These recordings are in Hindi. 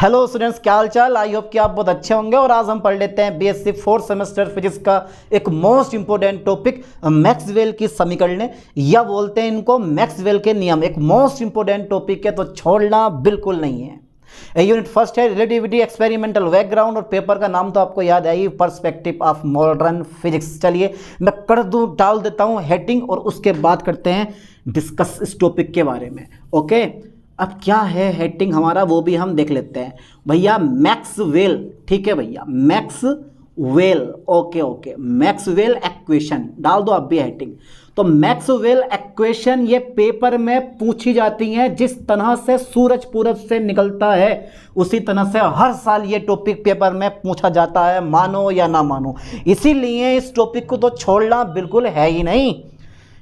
हेलो स्टूडेंट्स, क्या हाल चाल। आई होप कि आप बहुत अच्छे होंगे। और आज हम पढ़ लेते हैं बीएससी फोर्थ सेमेस्टर फिजिक्स का एक मोस्ट इंपोर्टेंट टॉपिक मैक्सवेल की समीकरणें, या बोलते हैं इनको मैक्सवेल के नियम। एक मोस्ट इंपोर्टेंट टॉपिक है, तो छोड़ना बिल्कुल नहीं है। यूनिट फर्स्ट है रिलेटिविटी एक्सपेरिमेंटल बैकग्राउंड, और पेपर का नाम तो आपको याद है ही, पर्सपेक्टिव ऑफ मॉडर्न फिजिक्स। चलिए मैं कर दूं, डाल देता हूं हेडिंग, और उसके बाद करते हैं डिस्कस इस टॉपिक के बारे में। ओके, अब क्या है हेडिंग हमारा, वो भी हम देख लेते हैं भैया। मैक्सवेल, ठीक है भैया, मैक्सवेल। ओके, मैक्सवेल एक्वेशन डाल दो आप भी हेडिंग। तो मैक्सवेल एक्वेशन ये पेपर में पूछी जाती हैं। जिस तरह से सूरज पूरब से निकलता है उसी तरह से हर साल ये टॉपिक पेपर में पूछा जाता है, मानो या ना मानो। इसीलिए इस टॉपिक को तो छोड़ना बिल्कुल है ही नहीं।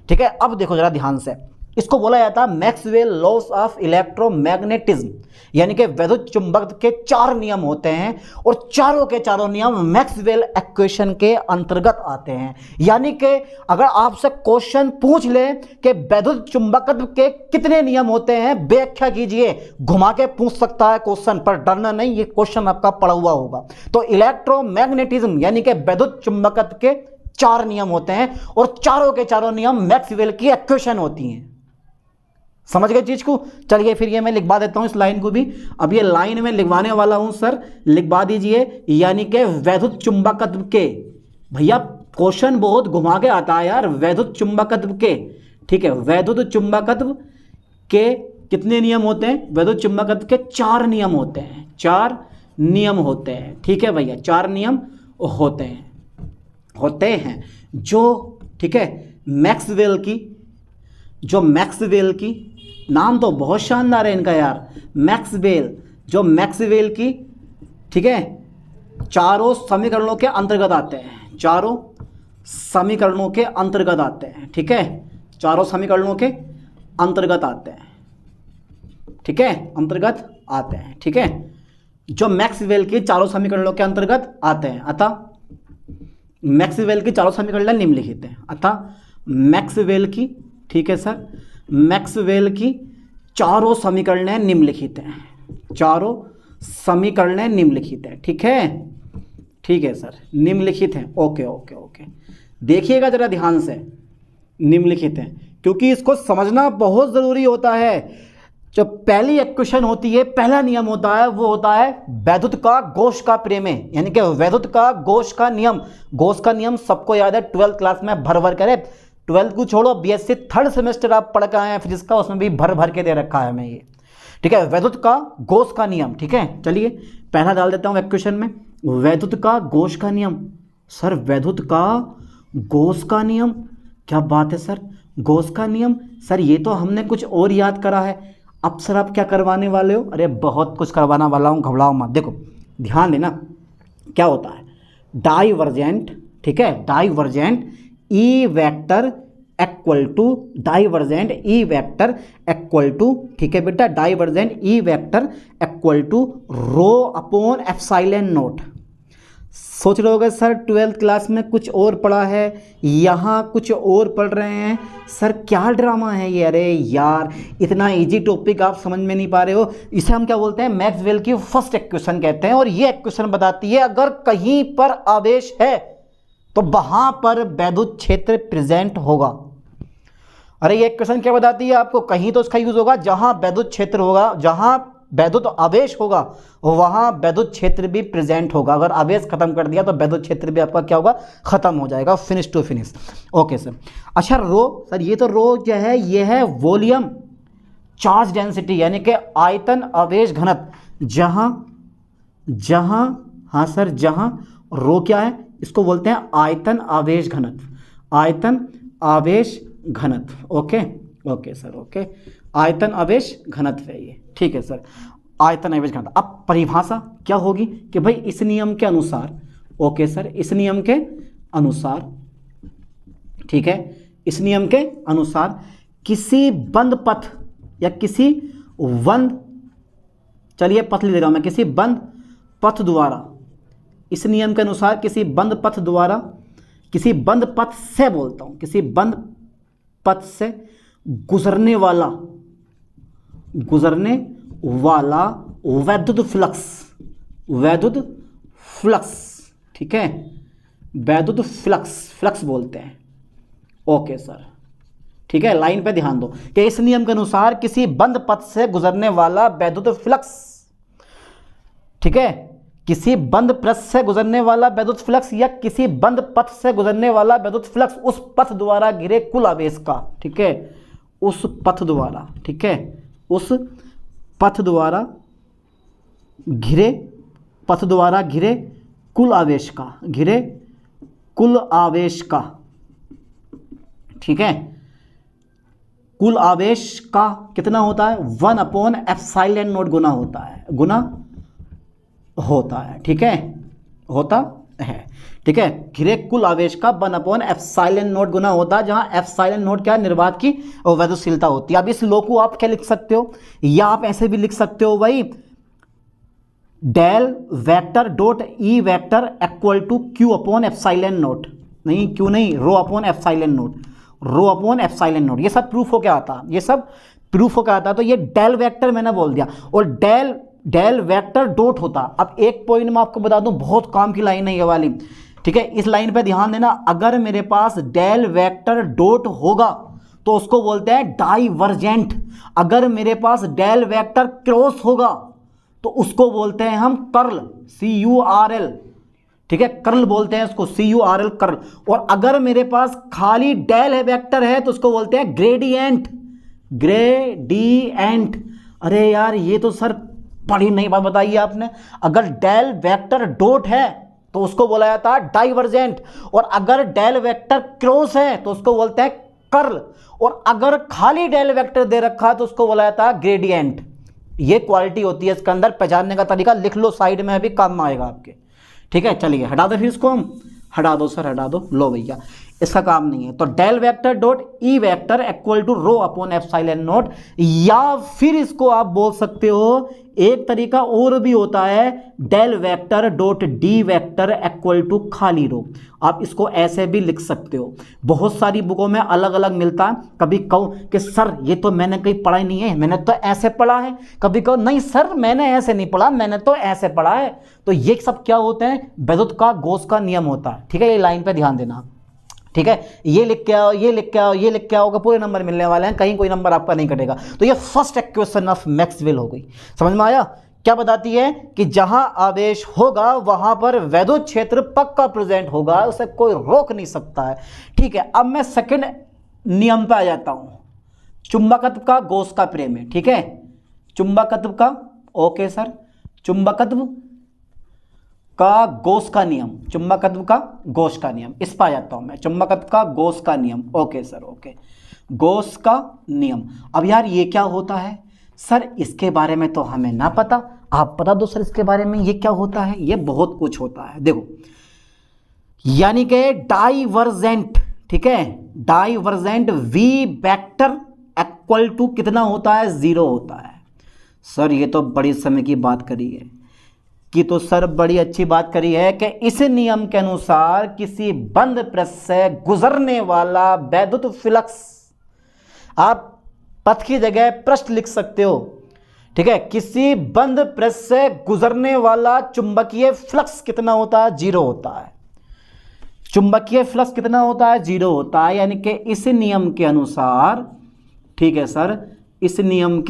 ठीक है, अब देखो जरा ध्यान से, इसको बोला जाता है मैक्सवेल लॉस ऑफ इलेक्ट्रोमैग्नेटिज्म, यानी कि वैद्युत चुंबकत्व के 4 नियम होते हैं, और चारों के चारों नियम मैक्सवेल इक्वेशन के अंतर्गत आते हैं। यानी कि अगर आपसे क्वेश्चन पूछ ले कि वैद्युत चुंबकत्व के कितने नियम होते हैं, व्याख्या कीजिए, घुमा के पूछ सकता है क्वेश्चन, पर डरना नहीं, ये क्वेश्चन आपका पढ़ा हुआ होगा। तो इलेक्ट्रोमैग्नेटिज्म यानी कि वैद्युत चुंबकत्व के 4 नियम होते हैं, और चारों के चारों नियम मैक्सवेल की इक्वेशन होती हैं। समझ गए चीज को। चलिए फिर ये मैं लिखवा देता हूं इस लाइन को भी। अब ये लाइन में लिखवाने वाला हूं सर, लिखवा दीजिए। यानी कि वैद्युत चुंबकत्व के, भैया क्वेश्चन बहुत घुमा के आता है यार, वैद्युत चुंबकत्व के, ठीक है, वैद्युत चुंबकत्व के कितने नियम होते हैं? वैद्युत चुंबकत्व के 4 नियम होते हैं, 4 नियम होते हैं। ठीक है भैया, 4 नियम होते हैं जो, ठीक है, मैक्सवेल की नाम तो बहुत शानदार है इनका यार, मैक्सवेल की, ठीक है, चारों समीकरणों के अंतर्गत आते हैं, चारों समीकरणों के अंतर्गत आते हैं। ठीक है, चारों समीकरणों के अंतर्गत आते हैं, ठीक है, अंतर्गत आते हैं। ठीक है, जो मैक्सवेल की चारों समीकरणों के अंतर्गत आते हैं, अतः मैक्सवेल की चारों समीकरण निम्नलिखित हैं। अतः मैक्सवेल की, ठीक है सर, मैक्सवेल की चारों समीकरणें निम्नलिखित हैं, चारों समीकरणें निम्नलिखित हैं। ठीक है सर, निम्नलिखित हैं। ओके, देखिएगा जरा ध्यान से, निम्नलिखित हैं, क्योंकि इसको समझना बहुत ज़रूरी होता है। जो पहली इक्वेशन होती है, पहला नियम होता है, वो होता है वैद्युत का गॉस का प्रमेय, यानी कि वैद्युत का गॉस का नियम। गॉस का नियम सबको याद है, 12th क्लास में भर करे। 12th को छोड़ो, बीएससी 3rd सेमेस्टर आप पढ़ के आए हैं फिजिक्स का, उसमें भी भर के दे रखा है मैं ये। ठीक है, वैद्युत का गॉस का नियम। ठीक है, चलिए पहला डाल देता हूँ इक्वेशन में, वैद्युत का गॉस का नियम। सर वैद्युत का गॉस का नियम, क्या बात है सर, गॉस का नियम। सर ये तो हमने कुछ और याद करा है, अब सर आप क्या करवाने वाले हो? अरे बहुत कुछ करवाने वाला हूँ, घबराओ मत। देखो ध्यान देना, क्या होता है डाइवर्जेंट, ठीक है, divergent E vector equal to, divergent E vector equal to, ठीक है बेटा, divergent E vector equal to rho upon epsilon naught. सोच रहे होगे सर 12th क्लास में कुछ और पढ़ा है, यहाँ कुछ और पढ़ रहे हैं सर, क्या ड्रामा है ये। अरे यार इतना इजी टॉपिक आप समझ में नहीं पा रहे हो। इसे हम क्या बोलते हैं, मैक्सवेल की फर्स्ट इक्वेशन कहते हैं। और ये इक्वेशन बताती है अगर कहीं पर आवेश है तो वहां पर वैद्युत क्षेत्र प्रेजेंट होगा। अरे ये इक्वेशन क्या बताती है आपको, कहीं तो इसका यूज होगा जहां वैद्युत क्षेत्र होगा, जहां वैद्युत आवेश होगा वहां वैद्युत क्षेत्र भी प्रेजेंट होगा। अगर आवेश खत्म कर दिया तो वैद्युत क्षेत्र भी आपका क्या होगा, खत्म हो जाएगा, finish to finish. Okay sir. अच्छा रो, सर ये तो रो क्या है, ये है वॉल्यूम चार्ज डेंसिटी, यानी कि आयतन आवेश घनत्व। जहां हाँ सर, जहां रो क्या है, इसको बोलते हैं आयतन आवेश घनत्व, आयतन आवेश घनत्व। ओके सर, ओके, आयतन आवेश घनत्व है ये। ठीक है सर, आयतन आवेश घनत्व। अब परिभाषा क्या होगी कि भाई इस नियम के अनुसार, ओके सर, इस नियम के अनुसार, ठीक है, इस नियम के अनुसार किसी बंद पथ या किसी बंद, चलिए पथ लिख दे रहा हूं मैं, किसी बंद पथ द्वारा, इस नियम के अनुसार किसी बंद पथ द्वारा, किसी बंद पथ से बोलता हूं, किसी बंद पथ से गुजरने वाला वैद्युत फ्लक्स, वैद्युत फ्लक्स, ठीक है, वैद्युत फ्लक्स, फ्लक्स बोलते हैं। ओके सर, ठीक है, लाइन पे ध्यान दो कि इस नियम के अनुसार किसी बंद पथ से गुजरने वाला वैद्युत फ्लक्स, ठीक है, किसी बंद पथ से गुजरने वाला वैद्युत फ्लक्स या किसी बंद पथ से गुजरने वाला वैद्युत फ्लक्स उस पथ द्वारा घिरे कुल आवेश का, ठीक है, उस पथ द्वारा, ठीक है, उस पथ द्वारा घिरे, पथ द्वारा घिरे कुल आवेश का, घिरे कुल आवेश का, ठीक है, कुल आवेश का कितना होता है 1/ε0 गुना होता है, गुना होता है, ठीक है, होता है, ठीक है, घिरे कुल आवेश का 1/ε0 गुना होता है, जहां ε0 क्या है, निर्वात की वैद्युतशीलता होती है। अब इस लो को आप क्या लिख सकते हो, या आप ऐसे भी लिख सकते हो भाई, del vector dot E vector equal to Q/ε0, नहीं क्यू नहीं, ρ/ε0, ρ/ε0, ये सब प्रूफ हो क्या आता, ये सब प्रूफ हो क्या आता। तो ये डेल वेक्टर मैंने बोल दिया, और डेल वेक्टर डॉट होता। अब एक पॉइंट मैं आपको बता दूं, बहुत काम की लाइन है ये वाली, ठीक है, इस लाइन पे ध्यान देना। अगर मेरे पास डेल वेक्टर डॉट होगा तो उसको बोलते हैं डाइवर्जेंट, अगर मेरे पास डेल वेक्टर क्रॉस होगा तो उसको बोलते हैं हम कर्ल, CURL, ठीक है, कर्ल बोलते हैं उसको, CURL कर्ल। और अगर मेरे पास खाली डेल वेक्टर है तो उसको बोलते हैं ग्रेडियंट, ग्रेडियंट। अरे यार ये तो सर बड़ी नई बात बताई आपने। अगर डेल वेक्टर डॉट है तो उसको बोला जाता है डाइवर्जेंट, और अगर डेल वेक्टर क्रॉस है तो उसको बोलते हैं कर्ल, और अगर खाली डेल वेक्टर दे रखा है तो उसको बोला जाता है ग्रेडियंट। ये क्वालिटी होती है इसके अंदर, पहचानने का तरीका लिख लो साइड में, अभी काम में आएगा आपके, ठीक है। चलिए हटा दो फिर इसको, हम हटा दो सर, हटा दो, लो भैया इसका काम नहीं है। तो del vector dot E vector equal to ρ/ε0, या फिर इसको आप बोल सकते हो, एक तरीका और भी होता है, del vector dot D vector equal to खाली रो। आप इसको ऐसे भी लिख सकते हो, बहुत सारी बुकों में अलग अलग मिलता है। कभी कहो कि सर ये तो मैंने कहीं पढ़ा ही नहीं है, मैंने तो ऐसे पढ़ा है, कभी कहो नहीं सर मैंने ऐसे नहीं पढ़ा, मैंने तो ऐसे पढ़ा है। तो ये सब क्या होते हैं, विद्युत का गॉस का नियम होता है, ठीक है, ये लाइन पे ध्यान देना, ठीक है। ये लिख के आओ, ये लिख के आओ, ये लिख के आओगे, पूरे नंबर मिलने वाले हैं, कहीं कोई नंबर आपका नहीं कटेगा। तो ये फर्स्ट इक्वेशन ऑफ मैक्सवेल हो गई, समझ में आया। क्या बताती है कि जहां आवेश होगा वहां पर वैद्युत क्षेत्र पक्का प्रेजेंट होगा, उसे कोई रोक नहीं सकता है, ठीक है। अब मैं सेकंड नियम पे आ जाता हूं, चुंबकत्व का गॉस का प्रमेय, ठीक है, चुंबकत्व का, ओके सर, चुंबकत्व का गॉस का नियम, चुंबकत्व का गॉस का नियम, इस पर आ जाता हूं मैं, चुंबकत्व का गॉस का नियम, ओके सर, ओके, गॉस का नियम। अब यार ये क्या होता है सर, इसके बारे में तो हमें ना पता, आप बता दो सर इसके बारे में, ये क्या होता है। ये बहुत कुछ होता है, देखो, यानी कि डाइवर्जेंट, ठीक है, divergent V vector equal to कितना होता है, 0 होता है। सर ये तो बड़ी समय की बात करी है कि, तो सर बड़ी अच्छी बात करी है कि इस नियम के अनुसार किसी बंद पृष्ठ से गुजरने वाला वैद्युत फ्लक्स, आप पथ की जगह पृष्ठ लिख सकते हो, ठीक है, किसी बंद पृष्ठ से गुजरने वाला चुंबकीय फ्लक्स कितना होता है, 0 होता है। चुंबकीय फ्लक्स कितना होता है, 0 होता है। यानी कि इस नियम के अनुसार, ठीक है सर, इस नियम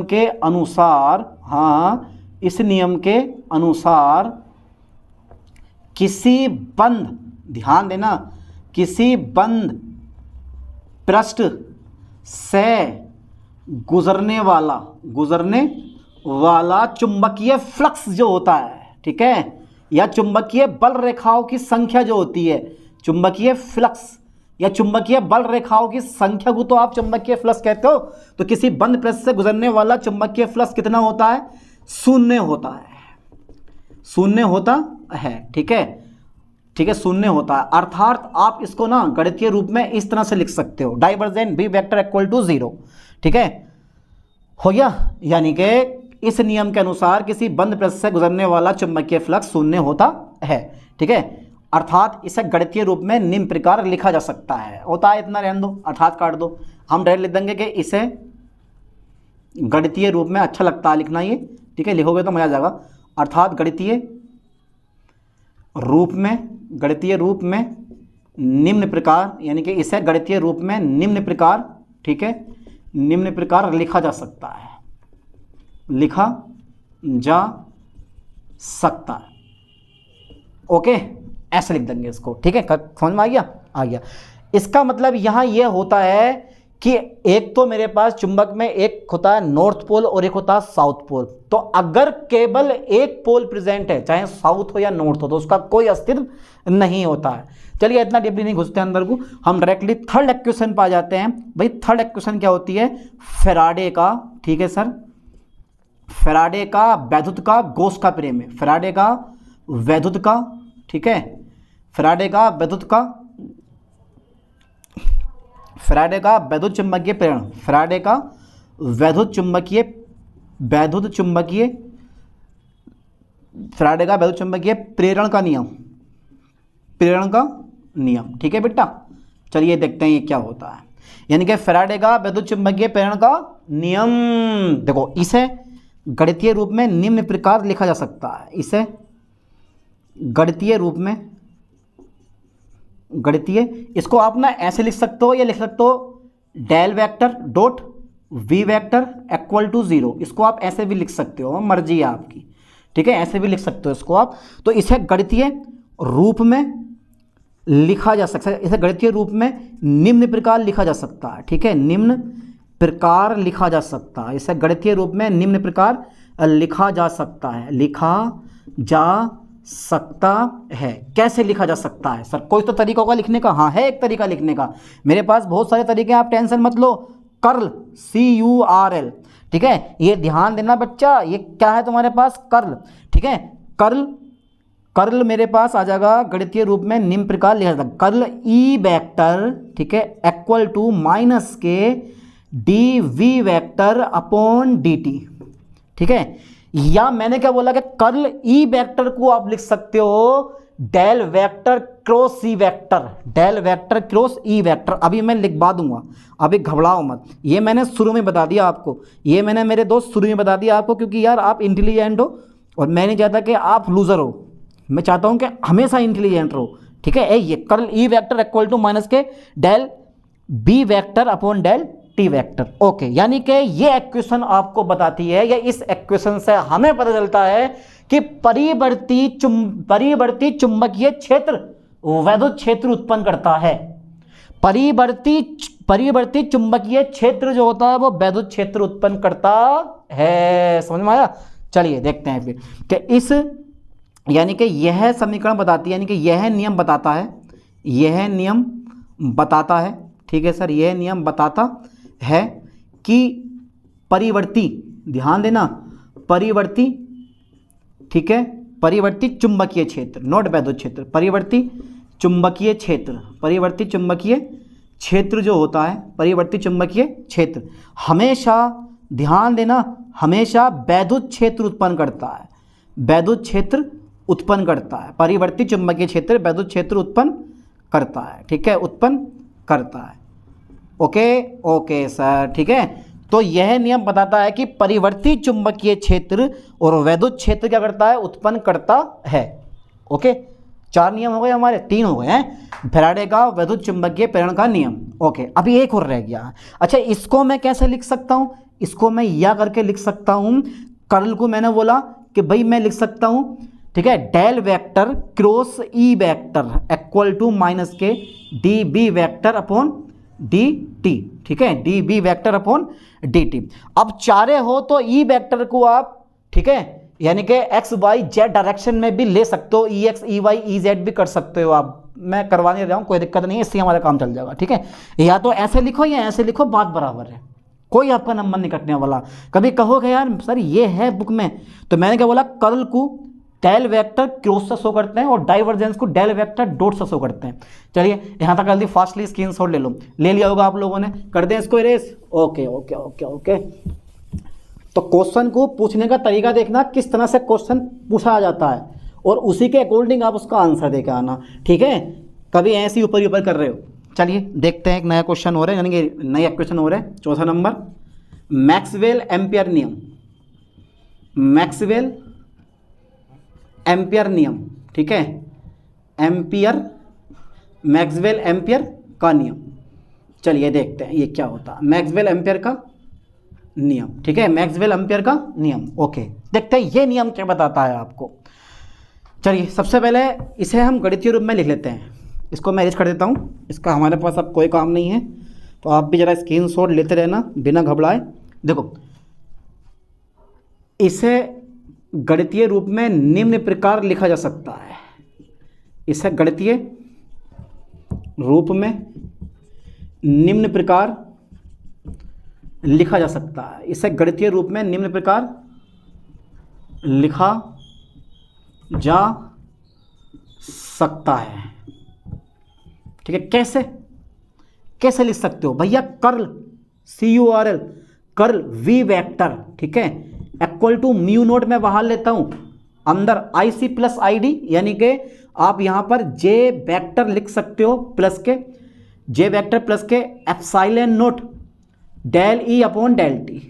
के अनुसार, हाँ, इस नियम के अनुसार किसी बंद, ध्यान देना, किसी बंद पृष्ठ से गुजरने वाला चुंबकीय फ्लक्स जो होता है, ठीक है, या चुंबकीय बल रेखाओं की संख्या जो होती है, चुंबकीय फ्लक्स या चुंबकीय बल रेखाओं की संख्या को तो आप चुंबकीय फ्लक्स कहते हो। तो किसी बंद पृष्ठ से गुजरने वाला चुंबकीय फ्लक्स कितना होता है, 0 होता है, 0 होता है, ठीक है, ठीक है, 0 होता है। अर्थात आप इसको ना गणितीय रूप में इस तरह से लिख सकते हो, divergent B vector equal to 0, ठीक है, हो गया। यानी कि इस नियम के अनुसार किसी बंद पृष्ठ से गुजरने वाला चुंबकीय फ्लक्स 0 होता है, ठीक है। अर्थात इसे गणितीय रूप में निम्न प्रकार लिखा जा सकता है, होता है, इतना रहने दो, अर्थात काट दो, हम डायरेक्ट लिख देंगे कि इसे गणितीय रूप में, अच्छा लगता है लिखना ये, ठीक है, लिखोगे तो मजा आ जाएगा। अर्थात गणितीय रूप में निम्न प्रकार, यानी कि इसे गणितीय रूप में निम्न प्रकार, ठीक है, निम्न प्रकार लिखा जा सकता है, लिखा जा सकता है। ओके, ऐसे लिख देंगे इसको, ठीक है, समझ में आ गया? आ गया। इसका मतलब यहाँ ये होता है कि एक तो मेरे पास चुंबक में एक होता है नॉर्थ पोल और एक होता है साउथ पोल। तो अगर केवल एक पोल प्रेजेंट है, चाहे साउथ हो या नॉर्थ हो, तो उसका कोई अस्तित्व नहीं होता है। चलिए इतना डीपली नहीं घुसते अंदर को, हम डायरेक्टली थर्ड इक्वेशन पर आ जाते हैं। भाई थर्ड इक्वेशन क्या होती है? फैराडे का, ठीक है सर, फैराडे का वैद्युत का गॉस का प्रेम है, फैराडे का वैद्युत का, ठीक है, फैराडे का वैद्युत का, फैराडे का वैद्युत चुंबकीय प्रेरण, फैराडे का वैद्युत चुंबकीय फैराडे का वैद्युत चुंबकीय प्रेरण का नियम, प्रेरण का नियम, ठीक है बेटा। चलिए देखते हैं ये क्या होता है। यानी कि फैराडे का वैद्युत चुंबकीय प्रेरण का नियम, देखो इसे गणितीय रूप में निम्न प्रकार लिखा जा सकता है, इसे गणितीय रूप में, गणितीय, इसको आप ना ऐसे लिख सकते हो, या लिख सकते हो del vector dot V vector equal to 0, इसको आप ऐसे भी लिख सकते हो, मर्जी है आपकी, ठीक है, ऐसे भी लिख सकते हो इसको आप। तो इसे गणितीय रूप में लिखा जा सकता है, इसे गणितीय रूप में निम्न प्रकार लिखा जा सकता है, ठीक है, निम्न प्रकार लिखा जा सकता है, इसे गणितीय रूप में निम्न प्रकार लिखा जा सकता है, लिखा जा सकता है। कैसे लिखा जा सकता है सर? कोई तो तरीका होगा लिखने का। हाँ, है एक तरीका लिखने का, मेरे पास बहुत सारे तरीके हैं, आप टेंशन मत लो। कर्ल, CURL, ठीक है, ये ध्यान देना बच्चा, ये क्या है तुम्हारे पास? कर्ल, ठीक है, कर्ल मेरे पास आ जाएगा गणितीय रूप में निम्न प्रकार लिखा जाता है, कर्ल E वेक्टर, ठीक है, इक्वल टू माइनस के DV वेक्टर अपॉन DT, ठीक है। या मैंने क्या बोला कि कर्ल E वेक्टर को आप लिख सकते हो del vector cross E vector, del vector cross E vector. अभी मैं लिखवा दूंगा, अभी घबराओ मत, ये मैंने शुरू में बता दिया आपको, ये मैंने मेरे दोस्त शुरू में बता दिया आपको, क्योंकि यार आप इंटेलिजेंट हो और मैं नहीं चाहता कि आप लूजर हो, मैं चाहता हूं कि हमेशा इंटेलिजेंट रहो, ठीक है। ये curl E vector equal to minus के del B vector upon del T vector, okay. यानी कि ये इक्वेशन आपको बताती है, या इस इक्वेशन से हमें पता चलता है कि परिवर्ती चुंबकीय क्षेत्र वैद्युत क्षेत्र उत्पन्न करता है। परिवर्ती चुंबकीय क्षेत्र जो होता है वो वैद्युत क्षेत्र उत्पन्न करता है। समझ में आया? चलिए देखते हैं फिर कि इस, यानी कि यह समीकरण बताती है, यानी कि यह नियम बताता है, यह नियम बताता है, ठीक है सर, यह नियम बताता है कि परिवर्ती, ध्यान देना, परिवर्ती, ठीक है, परिवर्ती चुंबकीय क्षेत्र, नॉट वैद्युत क्षेत्र, परिवर्ती चुंबकीय क्षेत्र, परिवर्ती चुंबकीय क्षेत्र जो होता है, परिवर्ती चुंबकीय क्षेत्र हमेशा, ध्यान देना, हमेशा वैद्युत क्षेत्र उत्पन्न करता है, वैद्युत क्षेत्र उत्पन्न करता है, परिवर्ती चुंबकीय क्षेत्र वैद्युत क्षेत्र उत्पन्न करता है, ठीक है, उत्पन्न करता है। ओके सर, ठीक है। तो यह नियम बताता है कि परिवर्ती चुंबकीय क्षेत्र और वैद्युत क्षेत्र क्या करता है? उत्पन्न करता है। ओके, 4 नियम हो गए हमारे, 3 हो गए हैं, फैराडे का वैद्युत चुंबकीय प्रेरण का नियम। ओके, अभी एक और रह गया। अच्छा, इसको मैं कैसे लिख सकता हूं? इसको मैं या करके लिख सकता हूं, कर्ल को मैंने बोला कि भाई मैं लिख सकता हूं, ठीक है, del vector cross E vector equal to minus के DB वेक्टर अपॉन DT, ठीक है, DB वेक्टर अपॉन DT। अब चारे हो तो E वेक्टर को आप, ठीक है, यानी कि XYZ डायरेक्शन में भी ले सकते हो, EX EY EZ भी कर सकते हो आप, मैं करवा नहीं रहा हूँ, कोई दिक्कत नहीं है, इससे हमारा काम चल जाएगा, ठीक है। या तो ऐसे लिखो या ऐसे लिखो, बात बराबर है, कोई आपका नंबर नहीं कटने वाला। कभी कहोगे यार सर ये है बुक में, तो मैंने क्या बोला, कर्ल को डेल वेक्टर क्रॉस से शो करते हैं और डाइवर्जेंस को डेल वेक्टर डॉट से शो करते हैं। चलिए यहाँ तक जल्दी फास्टली स्क्रीनशॉट ले लो, ले लिया होगा आप लोगों ने, कर दें इसको erase. Okay okay okay okay. तो क्वेश्चन को पूछने का तरीका देखना, किस तरह से क्वेश्चन पूछा जाता है और उसी के अकॉर्डिंग आप उसका आंसर दे के आना, ठीक है। कभी ऐसे ही ऊपर ही ऊपर कर रहे हो। चलिए देखते हैं, एक नया क्वेश्चन हो रहा है, यानी कि नया क्वेश्चन हो रहा है, चौथा नंबर। मैक्सवेल एम्पियर नियम, मैक्सवेल एम्पियर नियम, ठीक है, एम्पियर, मैक्सवेल एम्पियर का नियम। चलिए देखते हैं ये क्या होता है, मैक्सवेल एम्पियर का नियम, ठीक है, मैक्सवेल एम्पियर का नियम। ओके, देखते हैं ये नियम क्या बताता है आपको। चलिए सबसे पहले इसे हम गणितीय रूप में लिख लेते हैं। इसको मैं एरेंज कर देता हूँ, इसका हमारे पास अब कोई काम नहीं है, तो आप भी ज़रा स्क्रीनशॉट लेते रहना बिना घबराए। देखो, इसे गणितीय रूप में निम्न प्रकार लिखा जा सकता है, इसे गणितीय रूप में निम्न प्रकार लिखा जा सकता है, इसे गणितीय रूप में निम्न प्रकार लिखा जा सकता है, ठीक है। कैसे कैसे लिख सकते हो भैया, curl CURL, curl V vector, ठीक है, इक्वल टू म्यू नोट में बाहर लेता हूं, अंदर IC प्लस ID, यानी कि आप यहां पर J वेक्टर लिख सकते हो प्लस के, J वेक्टर प्लस के epsilon naught del E upon del T,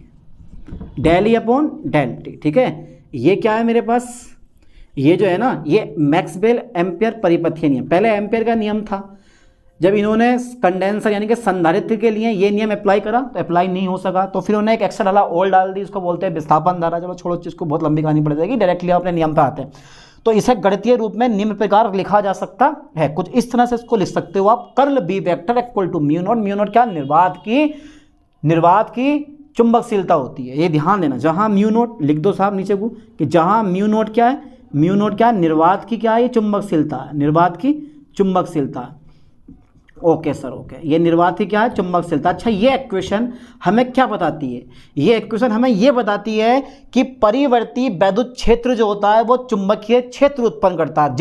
del E upon del T, ठीक है। ये क्या है मेरे पास, ये जो है ना, ये मैक्सवेल एम्पियर परिपथीय नियम, पहले एम्पियर का नियम था, जब इन्होंने कंडेंसर यानी कि संधारित्र के लिए ये नियम अप्लाई करा तो अप्लाई नहीं हो सका, तो फिर उन्होंने एक एक्स्ट्रा डाला, ओल डाल दी, इसको बोलते हैं विस्थापन धारा। चलो छोड़ो, इसको बहुत लंबी कहानी पड़ जाएगी, डायरेक्टली अपने नियम पे आते हैं। तो इसे गणितीय रूप में निम्न प्रकार लिखा जा सकता है, कुछ इस तरह से इसको लिख सकते हो आप, curl B vector equal to mu naught, mu naught क्या, निर्वात की चुंबकशीलता होती है, ये ध्यान देना। जहां म्यू नोट लिख दो साहब नीचे को, कि जहां म्यू नोट क्या है, म्यू नोट क्या, निर्वात की क्या है, ये चुंबकशीलता है, निर्वात की चुंबकशीलता। ओके सर, ओके, ये निर्वात की क्या है, चुंबकशीलता। अच्छा, ये इक्वेशन हमें क्या बताती है, ये इक्वेशन हमें ये बताती है कि परिवर्ती वैद्युत क्षेत्र जो होता है वो चुंबकीय क्षेत्र उत्पन्न करता है।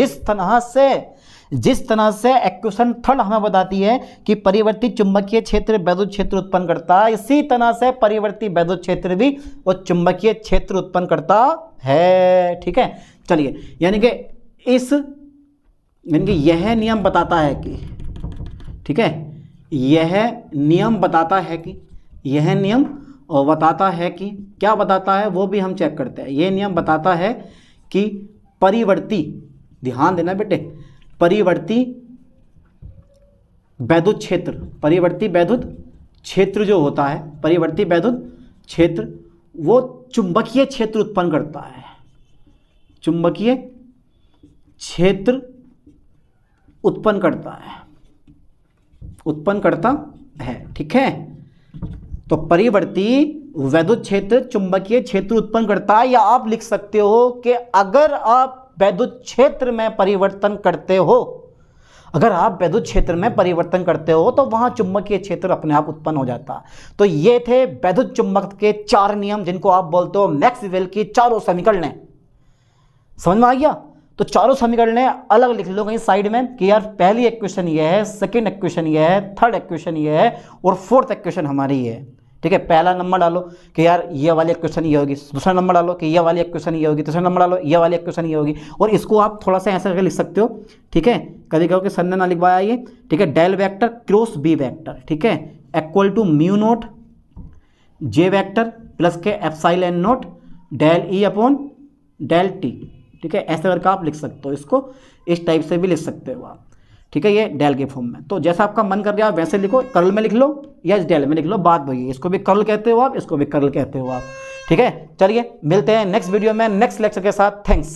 जिस तरह से इक्वेशन थर्ड हमें बताती है कि परिवर्ती चुंबकीय क्षेत्र वैद्युत क्षेत्र उत्पन्न करता है, इसी तरह से परिवर्ती वैद्युत क्षेत्र भी वो चुंबकीय क्षेत्र उत्पन्न करता है, ठीक है। चलिए, यानी कि यह नियम बताता है कि, ठीक है, यह नियम बताता है कि, यह नियम और बताता है कि, क्या बताता है वो भी हम चेक करते हैं। यह नियम बताता है कि परिवर्ती, ध्यान देना बेटे, परिवर्ती वैद्युत क्षेत्र, परिवर्ती वैद्युत क्षेत्र जो होता है, परिवर्ती वैद्युत क्षेत्र वो चुंबकीय क्षेत्र उत्पन्न करता है, चुंबकीय क्षेत्र उत्पन्न करता है, ठीक है। तो परिवर्ती वैद्युत क्षेत्र चुंबकीय क्षेत्र उत्पन्न करता है, या आप लिख सकते हो कि अगर आप वैद्युत क्षेत्र में परिवर्तन करते हो, अगर आप वैद्युत क्षेत्र में परिवर्तन करते हो तो वहां चुंबकीय क्षेत्र अपने आप उत्पन्न हो जाता। तो ये थे वैद्युत चुंबक के 4 नियम, जिनको आप बोलते हो मैक्सवेल की चारों समीकरणें। समझ में आ गया? तो चारों समीकरणें अलग लिख लो कहीं साइड में कि यार पहली इक्वेशन ये है, सेकंड इक्वेशन ये है, थर्ड इक्वेशन ये है और फोर्थ इक्वेशन हमारी ये है, ठीक है। पहला नंबर डालो कि यार ये वाली इक्वेशन ये होगी, दूसरा नंबर डालो कि ये वाली इक्वेशन ये होगी, तीसरा नंबर डालो ये वाली इक्वेशन ये होगी। और इसको आप थोड़ा सा ऐसा करके लिख सकते हो, ठीक है। कभी कहो कि सर ने ना लिखवाया ये, ठीक है। Del vector cross B vector, ठीक है, equal to mu naught J vector plus के epsilon naught del E upon del T, ठीक है। ऐसे करके आप लिख सकते हो, इसको इस टाइप से भी लिख सकते हो आप, ठीक है, ये डेल के फॉर्म में। तो जैसा आपका मन कर रहा है वैसे लिखो, कर्ल में लिख लो या इस डेल में लिख लो, बात वही है। इसको भी कर्ल कहते हो आप, इसको भी कर्ल कहते हो आप, ठीक है। चलिए मिलते हैं नेक्स्ट वीडियो में नेक्स्ट लेक्चर के साथ। थैंक्स।